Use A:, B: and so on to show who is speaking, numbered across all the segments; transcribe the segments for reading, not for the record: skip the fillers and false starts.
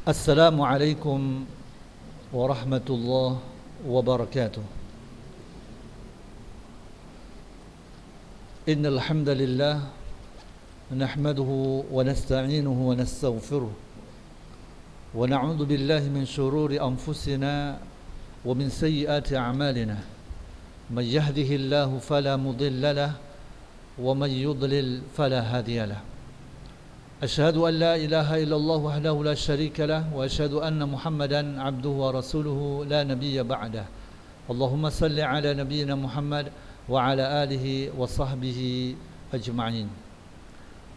A: Assalamualaikum warahmatullahi wabarakatuh. Innal hamdalillah nahmaduhu wa nasta'inuhu wa nastaghfiruh wa na'udzu billahi min shururi anfusina wa min sayyiati a'malina. Man yahdihillahu fala mudilla lahu wa man yudlil fala hadiya lahu. أشهد أن لا إله إلا الله وحده لا شريك له وأشهد أن محمدا عبده ورسوله لا نبي بعده. اللهم صل على نبينا محمد وعلى آله وصحبه أجمعين.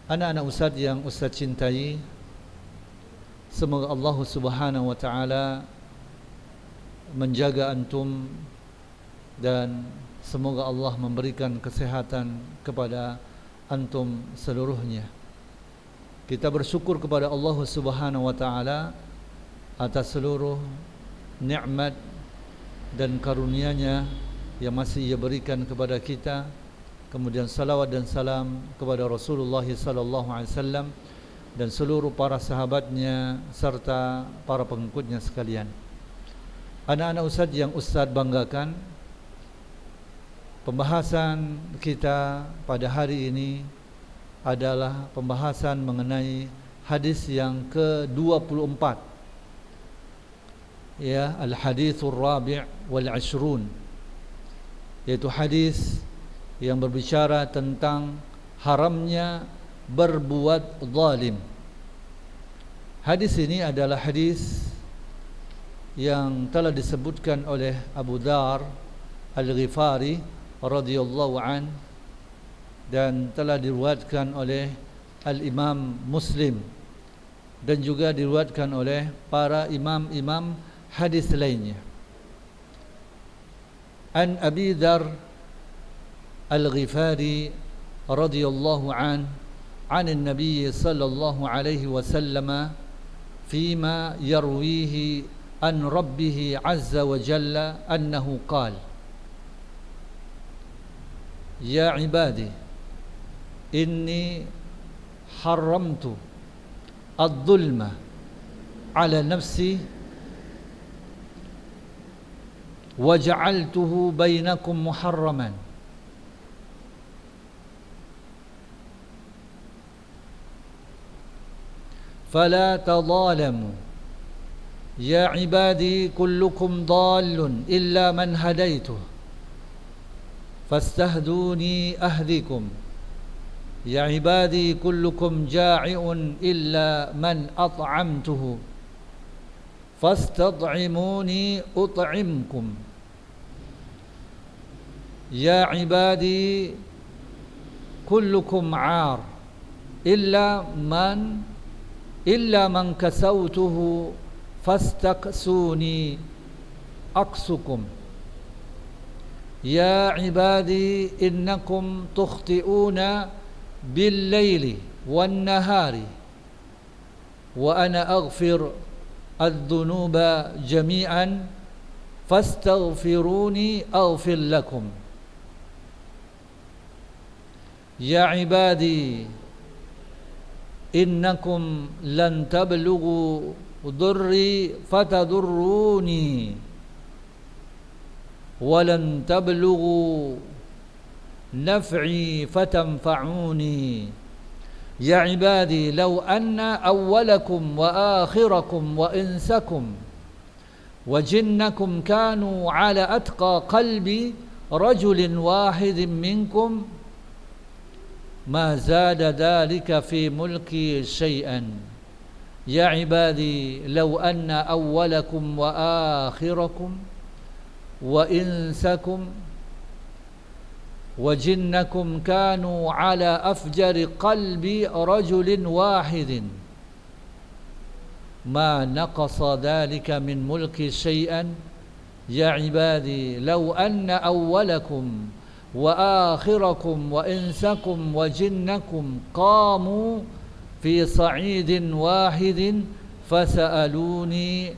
A: Anak-anak Ustaz yang Ustaz cintai, semoga Allah Subhanahu wa taala menjaga antum dan semoga Allah memberikan kesehatan kepada antum seluruhnya. Kita bersyukur kepada Allah Subhanahu wa taala atas seluruh nikmat dan karunia-Nya yang masih Ia berikan kepada kita. Kemudian salawat dan salam kepada Rasulullah sallallahu alaihi wasallam dan seluruh para sahabatnya serta para pengikutnya sekalian. Anak-anak Ustaz yang Ustaz banggakan, pembahasan kita pada hari ini adalah pembahasan mengenai hadis yang ke-24, ya, al-hadithur rabi' wal 'ashrun, yaitu hadis yang berbicara tentang haramnya berbuat zalim. Hadis ini adalah hadis yang telah disebutkan oleh Abu Dzar Al-Ghifari radhiyallahu an dan telah diriwayatkan oleh Al-Imam Muslim dan juga diriwayatkan oleh para imam-imam hadis lainnya. An Abi Dzar Al-Ghifari radhiyallahu an an-nabiy sallallahu alaihi wasallam fima yarwihi an rabbih azza wa jalla annahu qala: Ya ibadi inni haramtu ad-dhulma ala nafsi wa ja'altuhu bainakum muharraman fala tadhalamu ya ibadi kullukum dhallun illa man hadaytuh fastahduni ahdikum Ya ibadi kullukum ja'i'un illa man at'amtuhu fastad'imuni ut'imkum Ya ibadi kullukum 'ar illa man kasawtuhu fastaqsuni aqsukum Ya ibadi innakum tukhti'una بالليل والنهار وأنا أغفر الذنوب جميعا فاستغفروني أغفر لكم يا عبادي إنكم لن تبلغوا ضري فتضروني ولن تبلغوا نفعي فتنفعوني يا عبادي لو أن أولكم وآخركم وإنسكم وجنكم كانوا على أتقى قلب رجل واحد منكم ما زاد ذلك في ملكي شيئا يا عبادي لو أن أولكم وآخركم وإنسكم وجنكم كانوا على أفجر قلب رجل واحد ما نقص ذلك من ملك شيئا يا عبادي لو أن أولكم وآخركم وإنسكم وجنكم قاموا في صعيد واحد فسألوني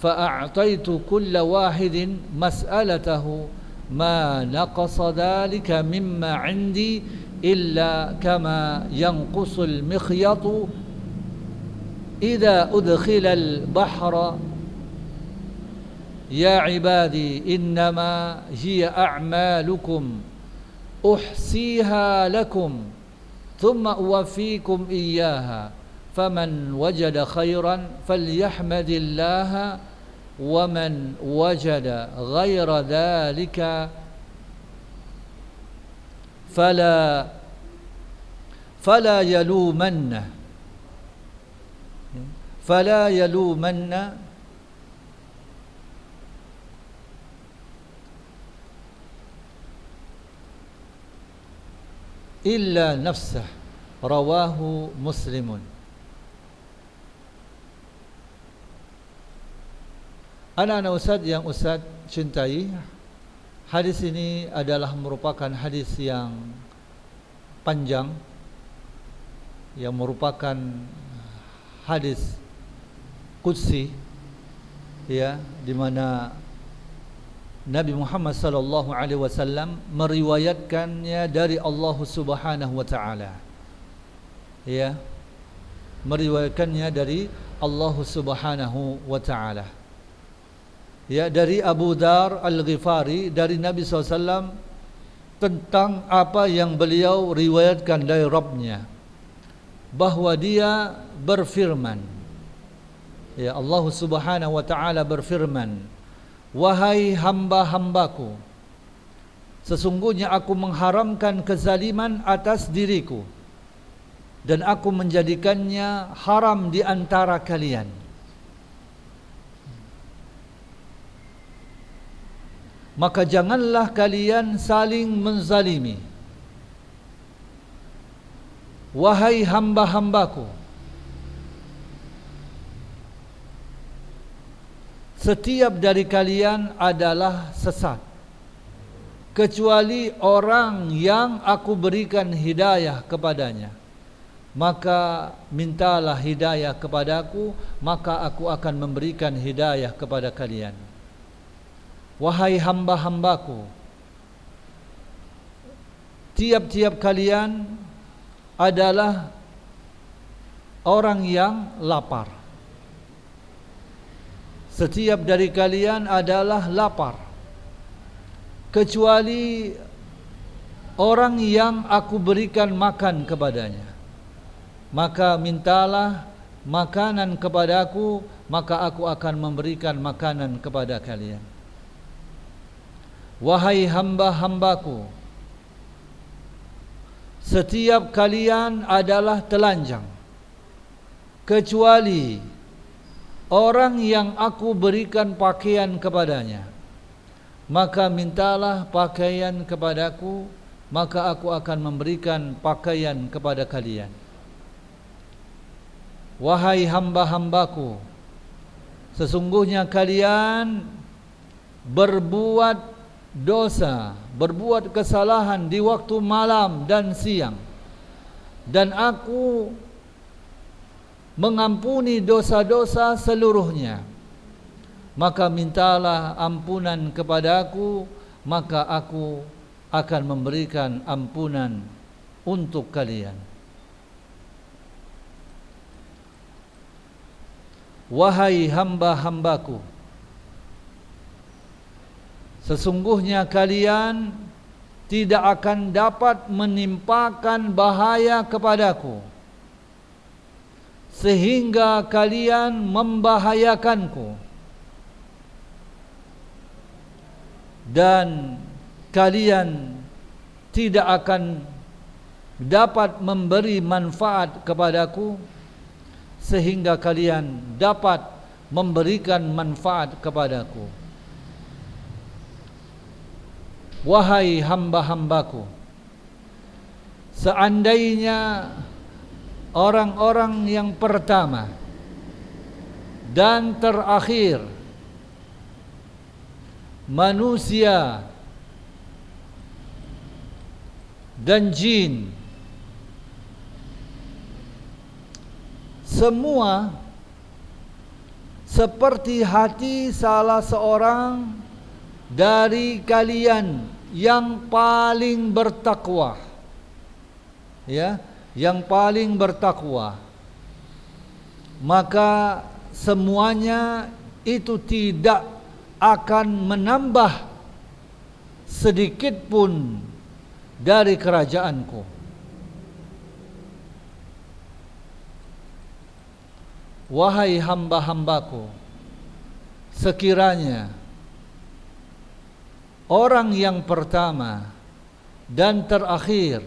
A: فأعطيت كل واحد مسألته ما نقص ذلك مما عندي إلا كما ينقص المخيط idza udkhilal bahra ya ibadi innama hiya a'malukum uhsiha lakum thumma uwaffikum iyyaha faman wajada khairan falyahmadillaha wa man wajada ghaira dhalika fala yalumanna illa nafsah, rawahu Muslimun. Anak-anak Ustaz yang Ustaz cintai, hadis ini adalah merupakan hadis yang panjang, yang merupakan hadis qudsi, ya, di mana Nabi Muhammad sallallahu alaihi wasallam meriwayatkannya dari Allah Subhanahu wa taala. Ya. Meriwayatkannya dari Allah Subhanahu wa taala. Ya, dari Abu Dar Al-Ghifari dari Nabi SAW tentang apa yang beliau riwayatkan dari Rabbnya, bahwa dia berfirman, ya, Allah Subhanahu wa taala berfirman, wahai hamba-hambaku, sesungguhnya aku mengharamkan kezaliman atas diriku dan aku menjadikannya haram di antara kalian. Maka janganlah kalian saling menzalimi. Wahai hamba-hambaku, setiap dari kalian adalah sesat, kecuali orang yang aku berikan hidayah kepadanya. Maka mintalah hidayah kepadaku, maka aku akan memberikan hidayah kepada kalian. Wahai hamba-hambaku, tiap-tiap kalian adalah orang yang lapar. Setiap dari kalian adalah lapar, kecuali orang yang aku berikan makan kepadanya. Maka mintalah makanan kepadaku, maka aku akan memberikan makanan kepada kalian. Wahai hamba-hambaku, setiap kalian adalah telanjang, kecuali orang yang aku berikan pakaian kepadanya. Maka mintalah pakaian kepadaku, maka aku akan memberikan pakaian kepada kalian. Wahai hamba-hambaku, sesungguhnya kalian berbuat dosa, berbuat kesalahan di waktu malam dan siang, dan aku mengampuni dosa-dosa seluruhnya. Maka mintalah ampunan kepadaku, maka aku akan memberikan ampunan untuk kalian. Wahai hamba-hambaku, sesungguhnya kalian tidak akan dapat menimpakan bahaya kepadaku sehingga kalian membahayakanku, dan kalian tidak akan dapat memberi manfaat kepadaku sehingga kalian dapat memberikan manfaat kepadaku. Wahai hamba-hambaku, seandainya orang-orang yang pertama dan terakhir, manusia dan jin, semua seperti hati salah seorang dari kalian yang paling bertakwa, ya, yang paling bertakwa, maka semuanya itu tidak akan menambah sedikit pun dari kerajaanku. Wahai hamba-hambaku, sekiranya orang yang pertama dan terakhir,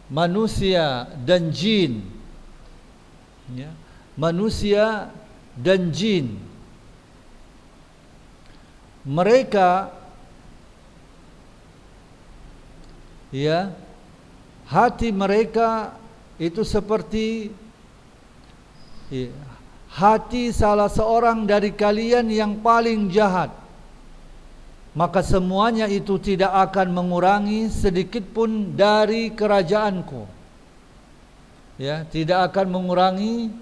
A: manusia dan jin, ya, manusia dan jin, mereka, ya, hati mereka itu seperti, ya, hati salah seorang dari kalian yang paling jahat, maka semuanya itu tidak akan mengurangi sedikit pun dari kerajaanku. Ya, tidak akan mengurangi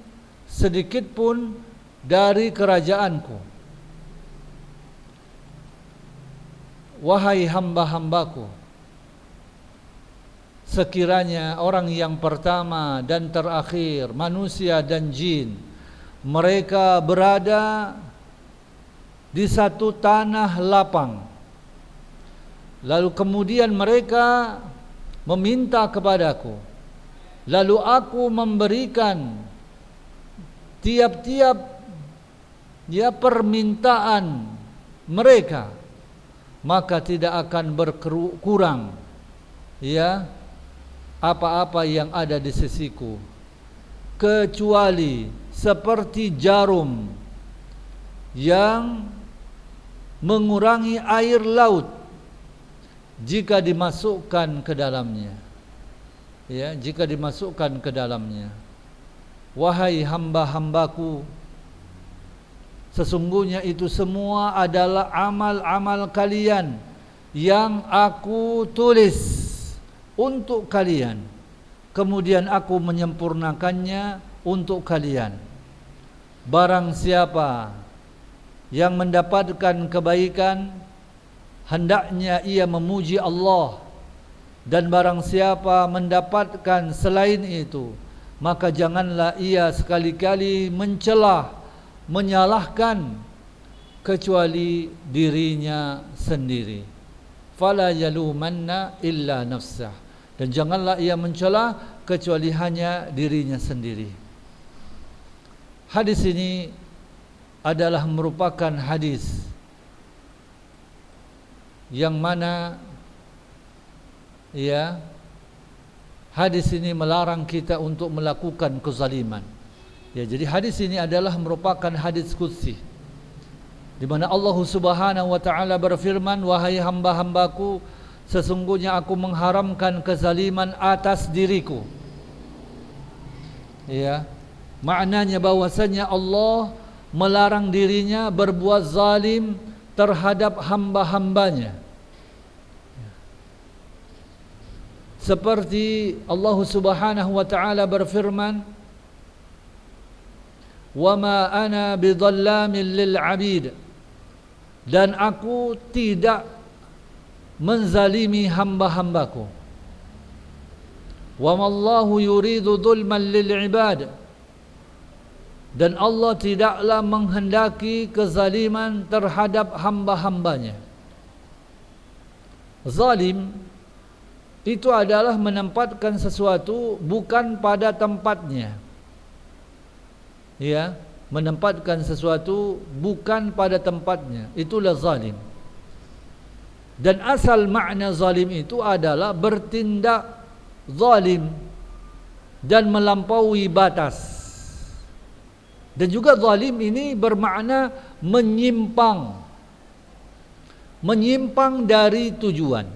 A: sedikit pun dari kerajaanku. Wahai hamba-hambaku, sekiranya orang yang pertama dan terakhir, manusia dan jin, mereka berada di satu tanah lapang, lalu kemudian mereka meminta kepadaku, lalu aku memberikan tiap-tiap, ya, permintaan mereka, maka tidak akan berkurang, ya, apa-apa yang ada di sisiku, kecuali seperti jarum yang mengurangi air laut jika dimasukkan ke dalamnya. Ya, jika dimasukkan ke dalamnya. Wahai hamba-hambaku, sesungguhnya itu semua adalah amal-amal kalian yang aku tulis untuk kalian, kemudian aku menyempurnakannya untuk kalian. Barang siapa yang mendapatkan kebaikan, hendaknya ia memuji Allah, dan barang siapa mendapatkan selain itu, maka janganlah ia sekali-kali mencela, menyalahkan, kecuali dirinya sendiri. Fala yalumanna illa nafsah, dan janganlah ia mencela kecuali hanya dirinya sendiri. Hadis ini adalah merupakan hadis yang mana, ya, hadis ini melarang kita untuk melakukan kezaliman. Ya, jadi hadis ini adalah merupakan hadis qudsi, di mana Allah Subhanahu wa taala berfirman, wahai hamba-hambaku, sesungguhnya aku mengharamkan kezaliman atas diriku. Ya, maknanya bahwasanya Allah melarang dirinya berbuat zalim terhadap hamba-hambanya. Seperti Allah Subhanahu wa taala berfirman, "Wa ma ana bidhallamin lil 'abid." Dan aku tidak menzalimi hamba-hambaku. "Wa mallahu yuridu dhulman lil 'ibad." Dan Allah tidaklah menghendaki kezaliman terhadap hamba-hambanya. Zalim itu adalah menempatkan sesuatu bukan pada tempatnya. Ya, menempatkan sesuatu bukan pada tempatnya, itulah zalim. Dan asal makna zalim itu adalah bertindak zalim dan melampaui batas. Dan juga zalim ini bermakna menyimpang, menyimpang dari tujuan.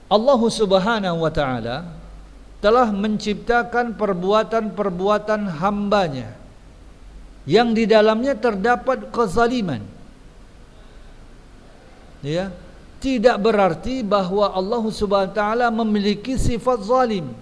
A: Allah Subhanahu wa taala telah menciptakan perbuatan-perbuatan hambanya yang di dalamnya terdapat kezaliman. Ya, tidak berarti bahwa Allah Subhanahu wa taala memiliki sifat zalim.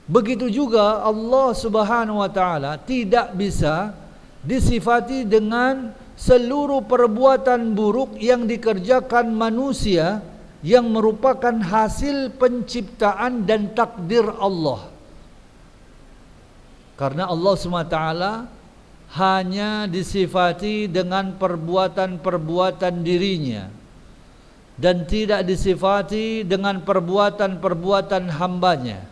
A: Begitu juga Allah Subhanahu wa taala tidak bisa disifati dengan seluruh perbuatan buruk yang dikerjakan manusia yang merupakan hasil penciptaan dan takdir Allah. Karena Allah SWT hanya disifati dengan perbuatan-perbuatan dirinya dan tidak disifati dengan perbuatan-perbuatan hambanya.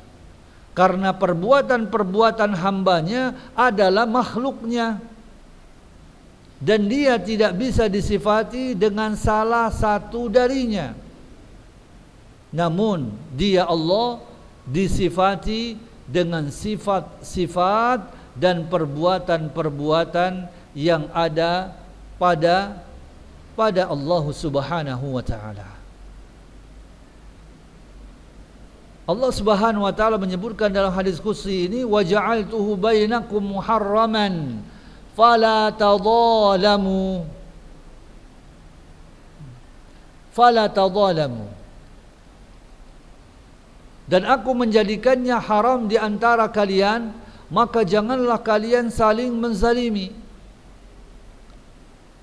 A: Karena perbuatan-perbuatan hambanya adalah makhluknya, dan dia tidak bisa disifati dengan salah satu darinya. Namun dia Allah disifati dengan sifat-sifat dan perbuatan-perbuatan yang ada pada Allah Subhanahu wa taala. Allah Subhanahu wa taala menyebutkan dalam hadis qudsi ini, wa ja'altuhu bainakum muharraman fala tadhalamu. Dan aku menjadikannya haram di antara kalian, maka janganlah kalian saling menzalimi.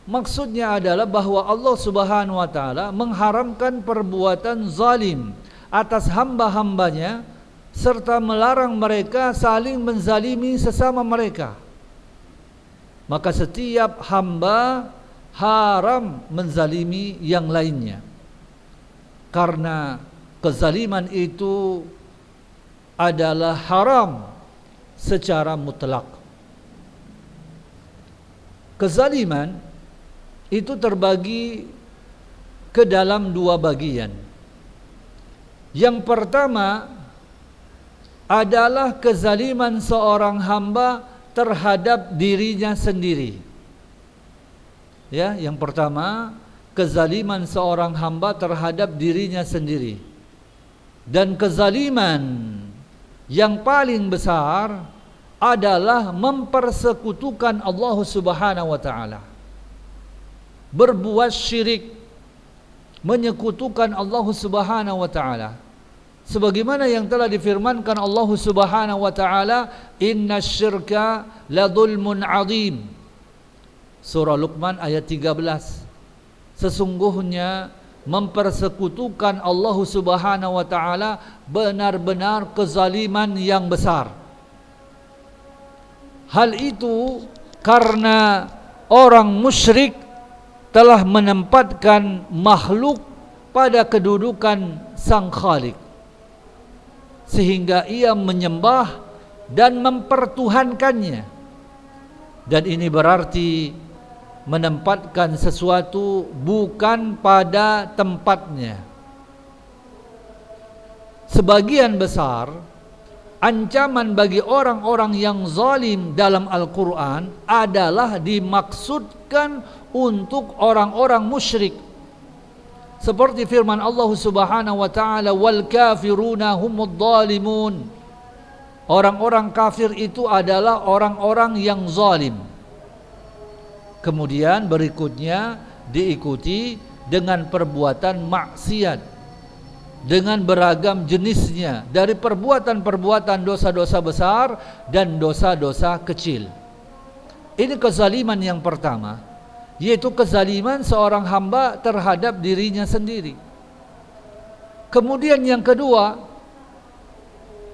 A: Maksudnya adalah bahwa Allah Subhanahu wa taala mengharamkan perbuatan zalim atas hamba-hambanya, serta melarang mereka saling menzalimi sesama mereka. Maka setiap hamba haram menzalimi yang lainnya, karena kezaliman itu adalah haram secara mutlak. Kezaliman itu terbagi ke dalam dua bagian. Yang pertama adalah kezaliman seorang hamba terhadap dirinya sendiri. Ya, yang pertama, kezaliman seorang hamba terhadap dirinya sendiri. Dan kezaliman yang paling besar adalah mempersekutukan Allah Subhanahu wa taala. Berbuat syirik, menyekutukan Allah Subhanahu wa taala. Sebagaimana yang telah difirmankan Allah Subhanahu wa taala, innasyirka ladzulmun adzim. Surah Luqman ayat 13. Sesungguhnya mempersekutukan Allah Subhanahu wa taala benar-benar kezaliman yang besar. Hal itu karena orang musyrik telah menempatkan makhluk pada kedudukan Sang Khalik, sehingga ia menyembah dan mempertuhankannya. Dan ini berarti menempatkan sesuatu bukan pada tempatnya. Sebagian besar ancaman bagi orang-orang yang zalim dalam Al-Quran adalah dimaksudkan untuk orang-orang musyrik. Seperti firman Allah Subhanahu wa taala, wal kafiruna humudz zalimun. Orang-orang kafir itu adalah orang-orang yang zalim. Kemudian berikutnya diikuti dengan perbuatan maksiat dengan beragam jenisnya, dari perbuatan-perbuatan dosa-dosa besar dan dosa-dosa kecil. Ini kezaliman yang pertama, yaitu kezaliman seorang hamba terhadap dirinya sendiri. Kemudian yang kedua,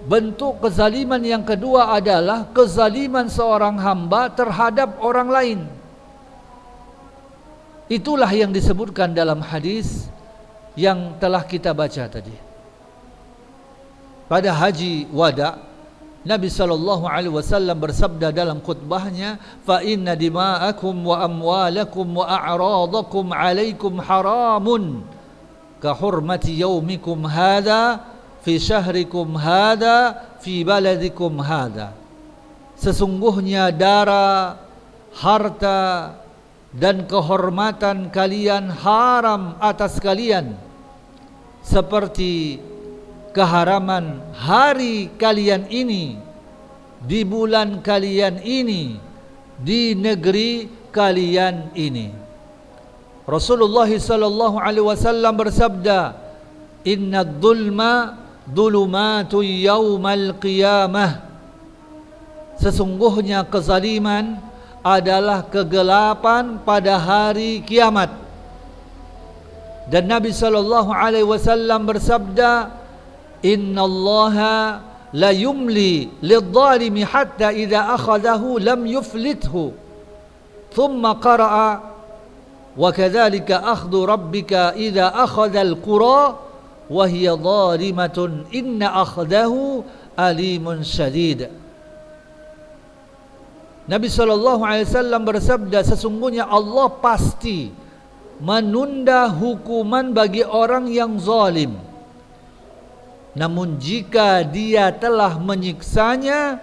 A: bentuk kezaliman yang kedua adalah kezaliman seorang hamba terhadap orang lain. Itulah yang disebutkan dalam hadis yang telah kita baca tadi. Pada haji wada, Nabi SAW bersabda dalam khutbahnya, fa inna dima'akum wa amwalakum wa a'radakum alaikum haramun ka hurmati yaumikum hadha fi syahrikum hadha fi baladikum hadha. Sesungguhnya darah, harta dan kehormatan kalian haram atas kalian, seperti keharaman hari kalian ini, di bulan kalian ini, di negeri kalian ini. Rasulullah sallallahu alaihi wasallam bersabda, innad dzulma dzulumatu yaumal qiyamah. Sesungguhnya kezaliman adalah kegelapan pada hari kiamat. Dan Nabi sallallahu alaihi wasallam bersabda, "Innallaha la yumli lidh-dhalimi hatta idza akhadahu lam yuflithu." Thumma qara'a, "Wa kadzalika akhdhu rabbika idza akhadhal qura wa hiya dhalimatun inna akhdahu alimun syadid." Nabi sallallahu alaihi wasallam bersabda, sesungguhnya Allah pasti menunda hukuman bagi orang yang zalim. Namun jika dia telah menyiksanya,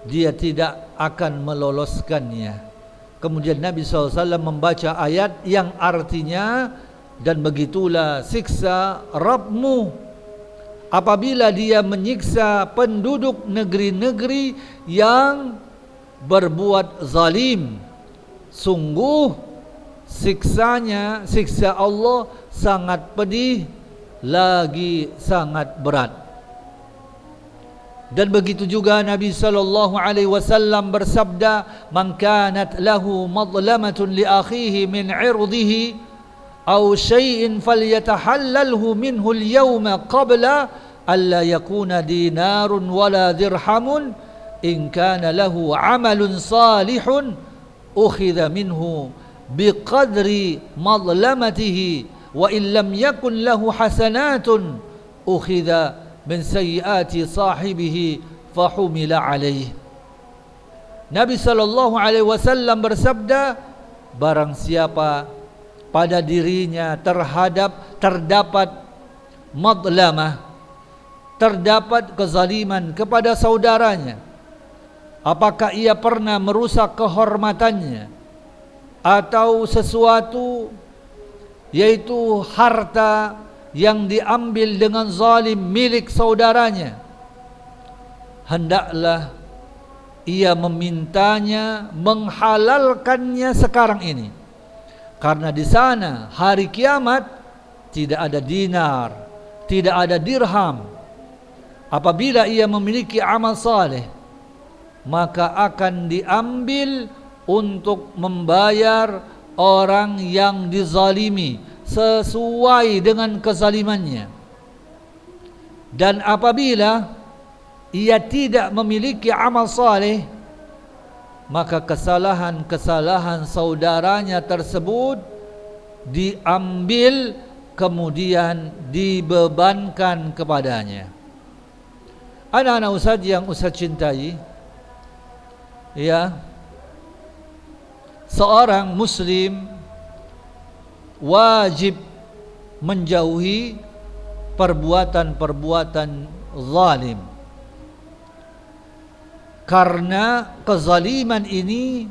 A: dia tidak akan meloloskannya. Kemudian Nabi SAW membaca ayat yang artinya, dan begitulah siksa Rabbmu apabila dia menyiksa penduduk negeri-negeri yang berbuat zalim. Sungguh siksa Allah sangat pedih lagi sangat berat. Dan begitu juga Nabi sallallahu alaihi wasallam bersabda, "Man kanat lahu madlamatun li akhihi min 'irdihi aw shay'in falyatahallalhu minhu al-yawma qabla alla yakuna dinarun wala dirhamun in kana lahu 'amalun salihun ukhidha minhu biqadri madlamatihi wa in lam yakun lahu hasanatun ukhidha min sayyiati sahibihi fahumila alaih." Nabi sallallahu alaihi wasallam bersabda, barang siapa pada dirinya terdapat madlamah, terdapat kezaliman kepada saudaranya, apakah ia pernah merusak kehormatannya atau sesuatu, yaitu harta yang diambil dengan zalim milik saudaranya, hendaklah ia memintanya menghalalkannya sekarang ini, karena di sana hari kiamat tidak ada dinar, tidak ada dirham. Apabila ia memiliki amal saleh, maka akan diambil untuk membayar orang yang dizalimi sesuai dengan kezalimannya. Dan apabila ia tidak memiliki amal saleh, maka kesalahan-kesalahan saudaranya tersebut diambil kemudian dibebankan kepadanya. Anak-anak Ustaz yang Ustaz cintai, ya, seorang muslim wajib menjauhi perbuatan-perbuatan zalim, karena kezaliman ini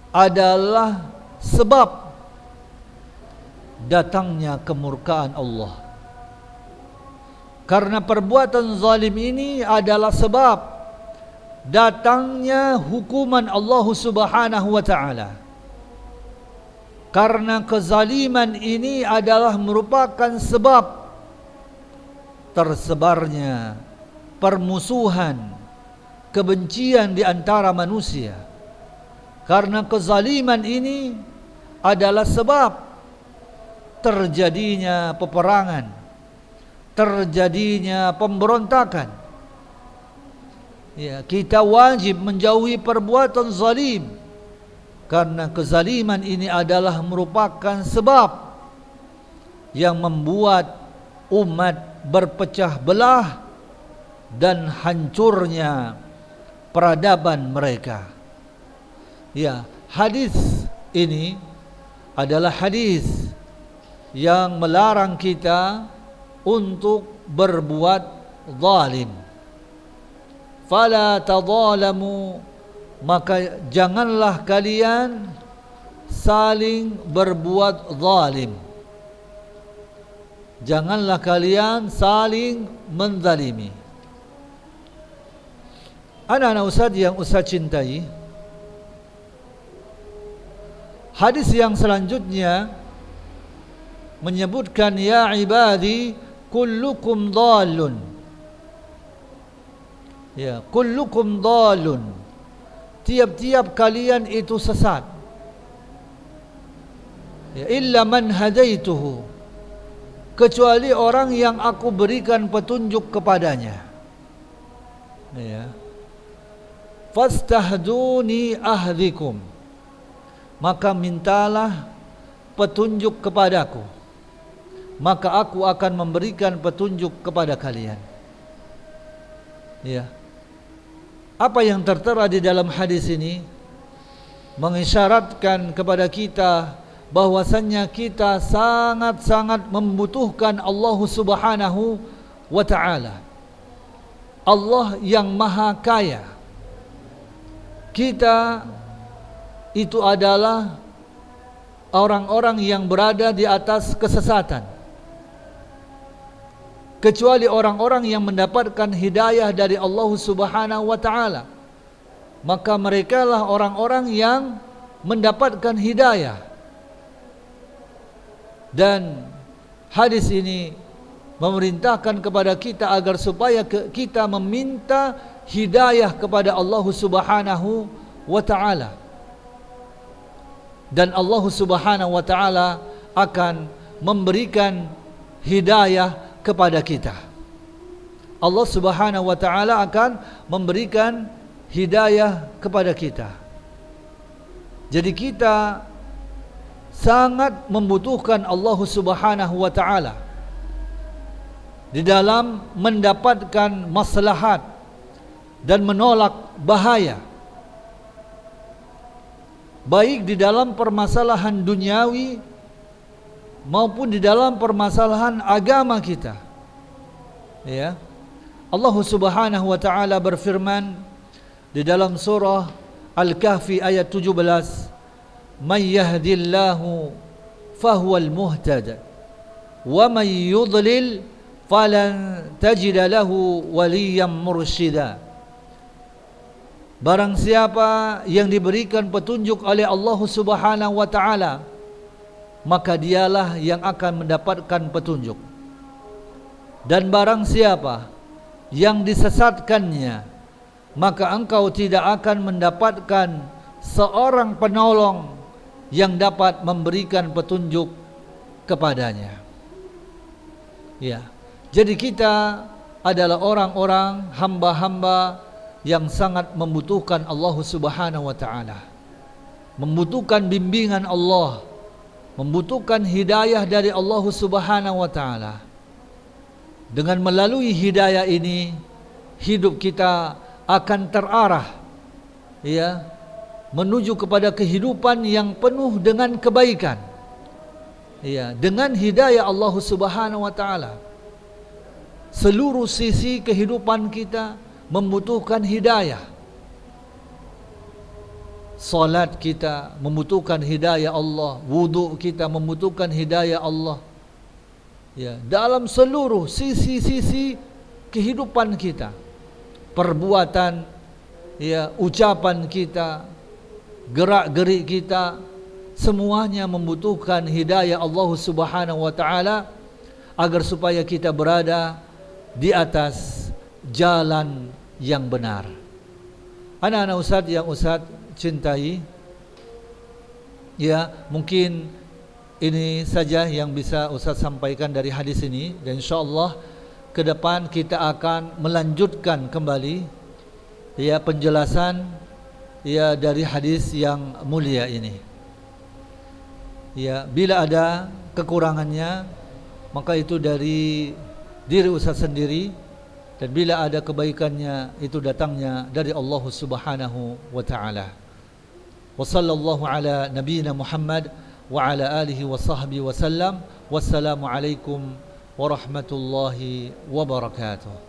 A: adalah sebab datangnya kemurkaan Allah. Karena perbuatan zalim ini adalah sebab datangnya hukuman Allah Subhanahu wa ta'ala. Karena kezaliman ini adalah merupakan sebab tersebarnya permusuhan, kebencian di antara manusia. Karena kezaliman ini adalah sebab terjadinya peperangan, terjadinya pemberontakan. Ya, kita wajib menjauhi perbuatan zalim, karena kezaliman ini adalah merupakan sebab yang membuat umat berpecah belah dan hancurnya peradaban mereka. Ya, hadis ini adalah hadis yang melarang kita untuk berbuat zalim. Fala tadzalamu, maka janganlah kalian saling berbuat zalim. Janganlah kalian saling menzalimi. Anak-anak Ustaz yang Ustaz cintai, hadis yang selanjutnya menyebutkan, ya ibadi kullukum dhalun. Ya, kullukum dhalun. Tiap-tiap kalian itu sesat. Ya, illa man hadaituhu, kecuali orang yang aku berikan petunjuk kepadanya. Ya. Fastahduni ahdikum, maka mintalah petunjuk kepadaku, maka aku akan memberikan petunjuk kepada kalian. Ya. Apa yang tertera di dalam hadis ini mengisyaratkan kepada kita bahwasannya kita sangat-sangat membutuhkan Allah Subhanahu wa ta'ala, Allah yang maha kaya. Kita itu adalah orang-orang yang berada di atas kesesatan, kecuali orang-orang yang mendapatkan hidayah dari Allah Subhanahu wa ta'ala, maka merekalah orang-orang yang mendapatkan hidayah. Dan hadis ini memerintahkan kepada kita agar supaya kita meminta hidayah kepada Allah Subhanahu wa ta'ala, dan Allah Subhanahu wa ta'ala akan memberikan hidayah kepada kita. Allah Subhanahu wa ta'ala akan memberikan hidayah kepada kita. Jadi kita sangat membutuhkan Allah Subhanahu wa ta'ala di dalam mendapatkan maslahat dan menolak bahaya, baik di dalam permasalahan duniawi maupun di dalam permasalahan agama kita. Ya. Allah Subhanahu wa ta'ala berfirman di dalam surah Al-Kahfi ayat 17, "Man yahdillahu fahuwal muhtad wa man yudlil falan tajida lahu waliyan mursyida." Barang siapa yang diberikan petunjuk oleh Allah Subhanahu wa ta'ala, maka dialah yang akan mendapatkan petunjuk. Dan barang siapa yang disesatkannya, maka engkau tidak akan mendapatkan seorang penolong yang dapat memberikan petunjuk kepadanya. Ya. Jadi kita adalah orang-orang hamba-hamba yang sangat membutuhkan Allah Subhanahu wa ta'ala, membutuhkan bimbingan Allah, membutuhkan hidayah dari Allah Subhanahu wa ta'ala. Dengan melalui hidayah ini, hidup kita akan terarah, ya, menuju kepada kehidupan yang penuh dengan kebaikan. Ya, dengan hidayah Allah Subhanahu wa ta'ala, seluruh sisi kehidupan kita membutuhkan hidayah. Salat kita membutuhkan hidayah Allah, wudu kita membutuhkan hidayah Allah. Ya, dalam seluruh sisi-sisi kehidupan kita, perbuatan, ya, ucapan kita, gerak-gerik kita, semuanya membutuhkan hidayah Allah Subhanahu wa ta'ala agar supaya kita berada di atas jalan yang benar. Anak-anak Ustaz yang Ustaz cintai, ya, mungkin ini saja yang bisa Ustaz sampaikan dari hadis ini, dan insyaallah ke depan kita akan melanjutkan kembali, ya, penjelasan, ya, dari hadis yang mulia ini. Ya, bila ada kekurangannya maka itu dari diri Ustaz sendiri, dan bila ada kebaikannya itu datangnya dari Allah Subhanahu wa ta'ala. Wa sallallahu ala nabiyyina Muhammad wa ala alihi wa sahbihi wa sallam. Wassalamu alaikum warahmatullahi wabarakatuh.